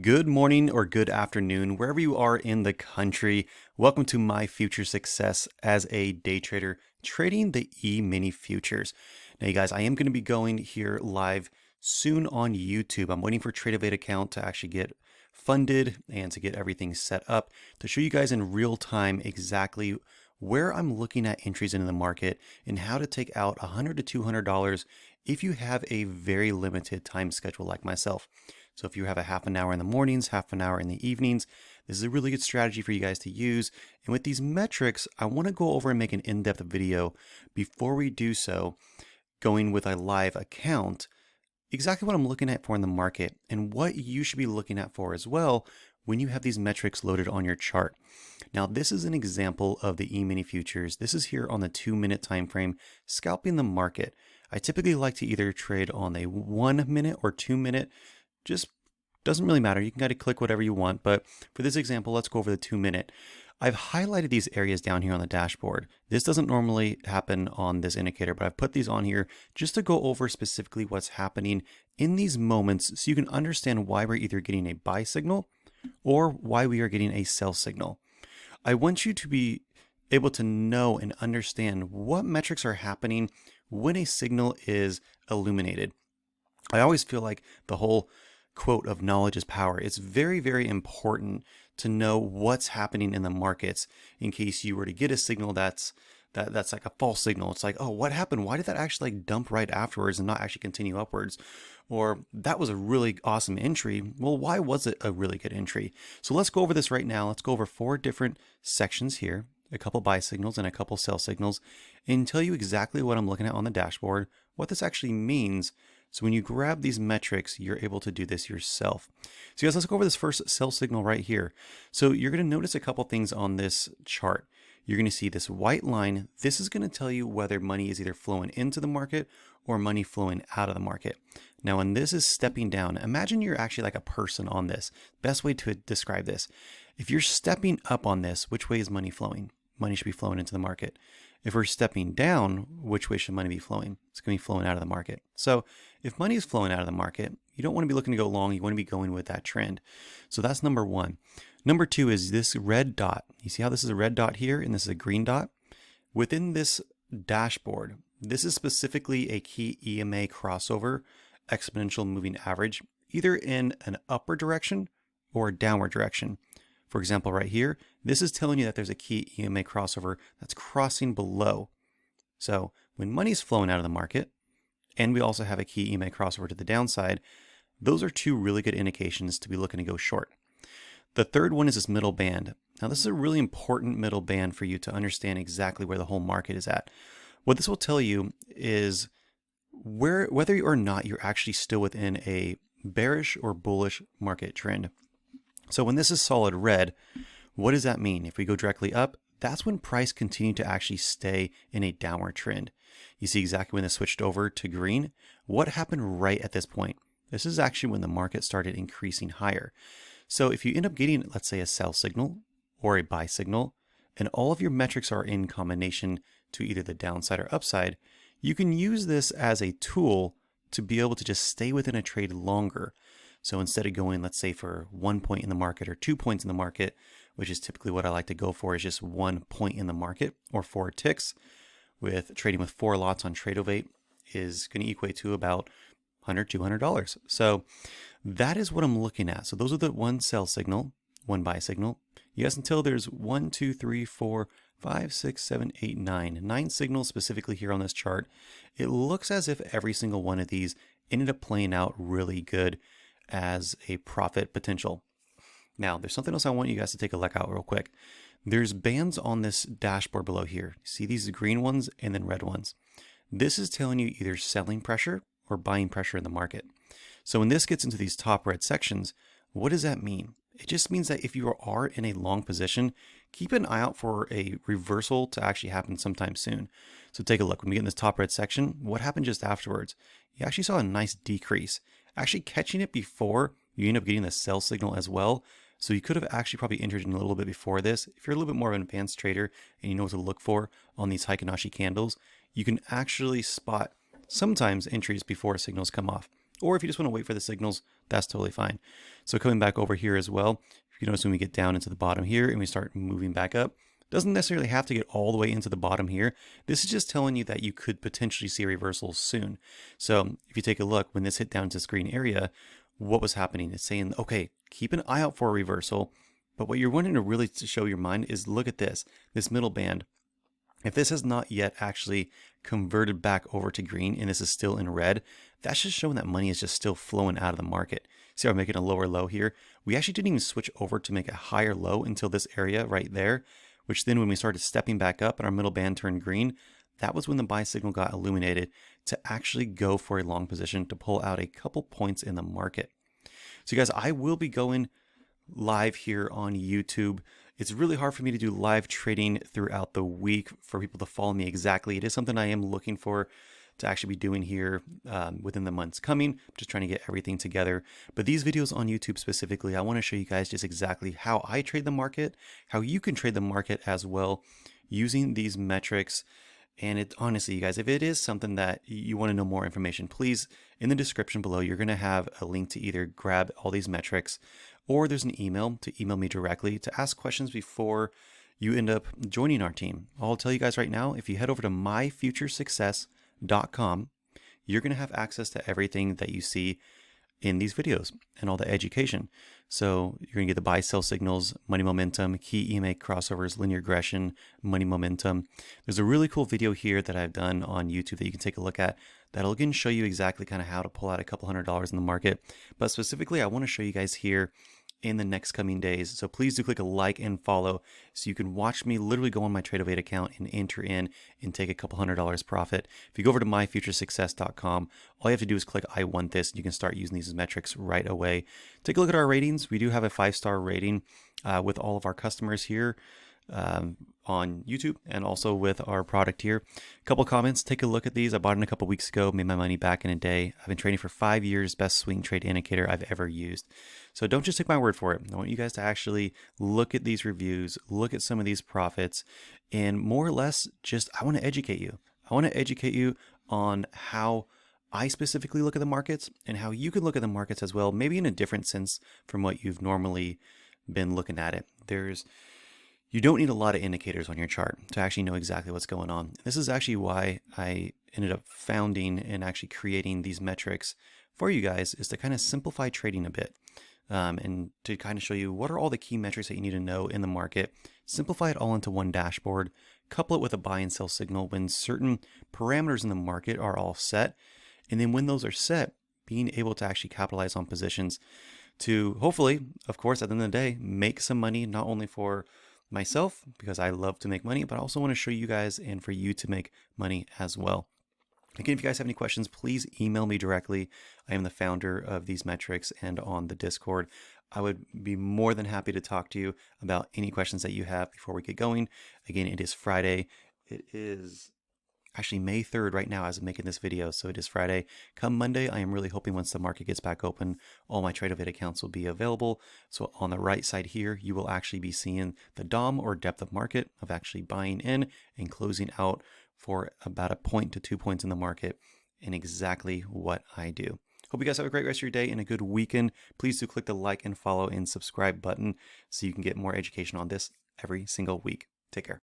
Good morning or good afternoon, wherever you are in the country. Welcome to My Future Success as a day trader, trading the E-mini futures. Now, you guys, I am going to be going here live soon on YouTube. I'm waiting for Tradovate account to actually get funded and to get everything set up to show you guys in real time exactly where I'm looking at entries into the market and how to take out $100 to $200 if you have a very limited time schedule like myself. So if you have a half an hour in the mornings, half an hour in the evenings, this is a really good strategy for you guys to use. And with these metrics, I want to go over and make an in-depth video before we do so, going with a live account, exactly what I'm looking at for in the market and what you should be looking at for as well when you have these metrics loaded on your chart. Now, this is an example of the E-mini futures. This is here on the 2-minute time frame, scalping the market. I typically like to either trade on a 1-minute or 2-minute. Just doesn't really matter. You can kind of click whatever you want, but for this example, let's go over the 2-minute. I've highlighted these areas down here on the dashboard. This doesn't normally happen on this indicator, but I've put these on here just to go over specifically what's happening in these moments so you can understand why we're either getting a buy signal or why we are getting a sell signal. I want you to be able to know and understand what metrics are happening when a signal is illuminated. I always feel like the whole quote of knowledge is power. It's very, very important to know what's happening in the markets in case you were to get a signal that's like a false signal. It's like, oh, what happened? Why did that actually like dump right afterwards and not actually continue upwards? Or that was a really awesome entry. Well, why was it a really good entry? So let's go over this right now. Let's go over 4 different sections here, a couple buy signals and a couple sell signals, and tell you exactly what I'm looking at on the dashboard, what this actually means. So when you grab these metrics, you're able to do this yourself. So guys, let's go over this first sell signal right here. So you're going to notice a couple things on this chart. You're going to see this white line. This is going to tell you whether money is either flowing into the market or money flowing out of the market. Now, when this is stepping down, imagine you're actually like a person on this. Best way to describe this. If you're stepping up on this, which way is money flowing? Money should be flowing into the market. If we're stepping down, which way should money be flowing? It's going to be flowing out of the market. So if money is flowing out of the market, you don't want to be looking to go long. You want to be going with that trend. So that's number 1. Number 2 is this red dot. You see how this is a red dot here and this is a green dot? Within this dashboard, this is specifically a key EMA crossover exponential moving average, either in an upward direction or a downward direction. For example, right here, this is telling you that there's a key EMA crossover that's crossing below. So when money's flowing out of the market, and we also have a key EMA crossover to the downside, those are 2 really good indications to be looking to go short. The third one is this middle band. Now this is a really important middle band for you to understand exactly where the whole market is at. What this will tell you is whether or not you're actually still within a bearish or bullish market trend. So when this is solid red, what does that mean? If we go directly up, that's when price continued to actually stay in a downward trend. You see exactly when this switched over to green. What happened right at this point? This is actually when the market started increasing higher. So if you end up getting, let's say, a sell signal or a buy signal, and all of your metrics are in combination to either the downside or upside, you can use this as a tool to be able to just stay within a trade longer. So instead of going, let's say, for 1 point in the market or 2 points in the market, which is typically what I like to go for, is just 1 point in the market or 4 ticks, with trading with 4 lots on Tradovate is going to equate to about $100, $200. So that is what I'm looking at. So those are the 1 sell signal, 1 buy signal. You guys until there's 1, 2, 3, 4, 5, 6, 7, 8, 9 signals specifically here on this chart. It looks as if every single one of these ended up playing out really good as a profit potential. Now, there's something else I want you guys to take a look at real quick. There's bands on this dashboard below here. See these green ones and then red ones. This is telling you either selling pressure or buying pressure in the market. So when this gets into these top red sections, what does that mean? It just means that if you are in a long position, keep an eye out for a reversal to actually happen sometime soon. So take a look. When we get in this top red section, what happened just afterwards? You actually saw a nice decrease. Actually catching it before you end up getting the sell signal as well. So you could have actually probably entered in a little bit before this. If you're a little bit more of an advanced trader and you know what to look for on these Hiekin Ashi candles, you can actually spot sometimes entries before signals come off. Or if you just want to wait for the signals, that's totally fine. So coming back over here as well, if you notice when we get down into the bottom here and we start moving back up, doesn't necessarily have to get all the way into the bottom here. This is just telling you that you could potentially see a reversal soon. So if you take a look, when this hit down to this green area, what was happening? It's saying, okay, keep an eye out for a reversal. But what you're wanting to really show your mind is look at this middle band. If this has not yet actually converted back over to green and this is still in red, that's just showing that money is just still flowing out of the market. See how I'm making a lower low here? We actually didn't even switch over to make a higher low until this area right there, which then when we started stepping back up and our middle band turned green, that was when the buy signal got illuminated to actually go for a long position to pull out a couple points in the market. So you guys, I will be going live here on YouTube. It's really hard for me to do live trading throughout the week for people to follow me exactly. It is something I am looking for to actually be doing here within the months coming. I'm just trying to get everything together. But these videos on YouTube specifically, I want to show you guys just exactly how I trade the market, how you can trade the market as well using these metrics. And it honestly, you guys, if it is something that you want to know more information, please, in the description below, you're going to have a link to either grab all these metrics or there's an email to email me directly to ask questions before you end up joining our team. I'll tell you guys right now, if you head over to myfuturesuccuss.com, you're going to have access to everything that you see in these videos and all the education. So you're going to get the buy sell signals, money momentum, key EMA crossovers, linear regression, money momentum. There's a really cool video here that I've done on YouTube that you can take a look at that'll again show you exactly kind of how to pull out a couple $100s in the market. But specifically, I want to show you guys here in the next coming days. So please do click a like and follow so you can watch me literally go on my Tradovate account and enter in and take a couple $100 profit. If you go over to myfuturesuccuss.com, all you have to do is click I want this and you can start using these metrics right away. Take a look at our ratings. We do have a 5-star rating with all of our customers here on YouTube and also with our product here. A couple comments, take a look at these. I bought it a couple weeks ago, made my money back in a day. I've been trading for 5 years, best swing trade indicator I've ever used. So don't just take my word for it. I want you guys to actually look at these reviews, look at some of these profits, and more or less just, I want to educate you. I want to educate you on how I specifically look at the markets and how you can look at the markets as well, maybe in a different sense from what you've normally been looking at it. You don't need a lot of indicators on your chart to actually know exactly what's going on. This is actually why I ended up founding and actually creating these metrics for you guys, is to kind of simplify trading a bit and to kind of show you what are all the key metrics that you need to know in the market, simplify it all into one dashboard, couple it with a buy and sell signal when certain parameters in the market are all set. And then when those are set, being able to actually capitalize on positions to hopefully, of course, at the end of the day, make some money, not only for myself, because I love to make money, but I also want to show you guys and for you to make money as well. Again, if you guys have any questions, please email me directly. I am the founder of these metrics and on the Discord. I would be more than happy to talk to you about any questions that you have before we get going. Again, it is Friday. It is actually May 3rd right now as I'm making this video, so it is Friday. Come Monday, I am really hoping once the market gets back open, all my Tradovate accounts will be available. So on the right side here, you will actually be seeing the DOM or depth of market of actually buying in and closing out for about a point to 2 points in the market and exactly what I do. Hope you guys have a great rest of your day and a good weekend. Please do click the like and follow and subscribe button so you can get more education on this every single week. Take care.